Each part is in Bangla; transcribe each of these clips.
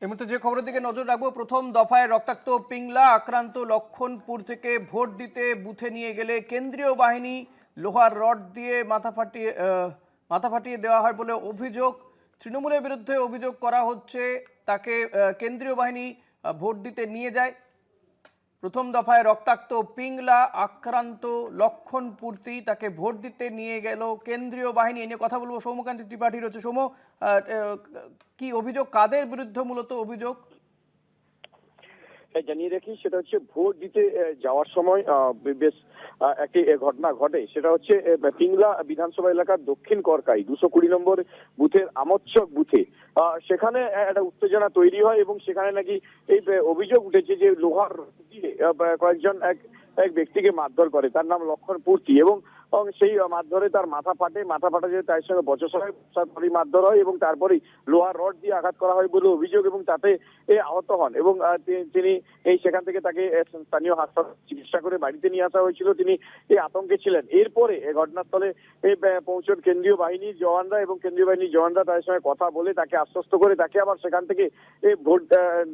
এই মুহূর্তে যে খবরের দিকে নজর রাখবো, প্রথম দফায় রক্তাক্ত পিংলা আক্রান্ত লক্ষণপুর থেকে ভোট দিতে বুথে নিয়ে গেলে কেন্দ্রীয় বাহিনী লোহার রড দিয়ে মাথা ফাটিয়ে দেওয়া হয় বলে অভিযোগ। তৃণমূলের বিরুদ্ধে অভিযোগ করা হচ্ছে তাকে কেন্দ্রীয় বাহিনী ভোট দিতে নিয়ে যায়। প্রথম দফায় রক্তাক্ত পিংলা আক্রান্ত লক্ষণপূর্তি তাকে ভোট দিতে নিয়ে গেল কেন্দ্রীয় বাহিনী। এ নিয়ে কথা বলবো, সৌম্যকান্তি ত্রিপাঠী রয়েছে। সৌম্য, কি অভিযোগ, কাদের বিরুদ্ধে মূলত অভিযোগ? জানিয়ে রাখি, সেটা হচ্ছে ভোট দিতে যাওয়ার সময় বেশ একটি ঘটনা ঘটে। সেটা হচ্ছে পিংলা বিধানসভা এলাকার দক্ষিণ করকাই 220 নম্বর বুথের আমোদচক বুথে সেখানে একটা উত্তেজনা তৈরি হয় এবং সেখানে নাকি এই অভিযোগ উঠেছে যে লোহার দিয়ে কয়েকজন এক ব্যক্তিকে মারধর করে। তার নাম লক্ষণপূর্তি এবং সেই মারধরে তার মাথা ফাটে যে তার সঙ্গে বচসা হয়, মারধর হয় এবং তারপরেই লোহার রড দিয়ে আঘাত করা হয় বলে অভিযোগ এবং তাতে আহত হন এবং তিনি সেখান থেকে তাকে স্থানীয় হাসপাতালে চিকিৎসা করে বাড়িতে নিয়ে আসা হয়েছিল। তিনি এই আতঙ্কে ছিলেন। এরপরে ঘটনাস্থলে পৌঁছন কেন্দ্রীয় বাহিনীর জওয়ানরা এবং কেন্দ্রীয় বাহিনীর জওয়ানরা তার সঙ্গে কথা বলে তাকে আশ্বস্ত করে তাকে আবার সেখান থেকে ভোট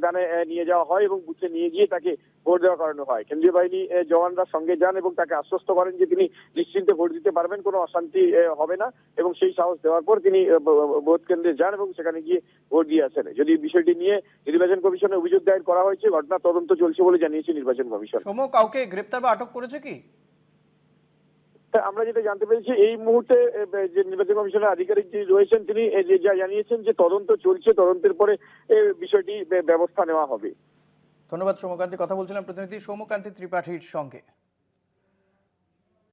দানে নিয়ে যাওয়া হয় এবং বুথে নিয়ে গিয়ে তাকে ভোট দেওয়া করানো হয়। কেন্দ্রীয় বাহিনী জওয়ানরা সঙ্গে যান এবং তাকে আশ্বস্ত করেন যে তিনি নিশ্চিন্তে ভোট দিতে পারবেন, কোনো অশান্তি হবে না এবং সেই সাহস দেওয়ার পর তিনি ভোট কেন্দ্রে যান এবং সেখানে গিয়ে ভোট দিয়ে আসেন। যদি বিষয়টি নিয়ে নির্বাচন কমিশনে অভিযোগ দায়ের করা হয়েছে, ঘটনা তদন্ত চলছে বলে জানিয়েছে নির্বাচন কমিশন। কাউকে গ্রেপ্তার বা আটক করেছে কি? আমরা যেটা জানতে পেরেছি, এই মুহূর্তে যে নির্বাচন কমিশনের আধিকারিক যিনি রয়েছেন তিনি যা জানিয়েছেন যে তদন্ত চলছে, তদন্তের পরে বিষয়টি ব্যবস্থা নেওয়া হবে। ধন্যবাদ সৌম্যকান্তি। কথা বলছিলাম প্রতিনিধি সৌম্যকান্তি ত্রিপাঠীর সঙ্গে।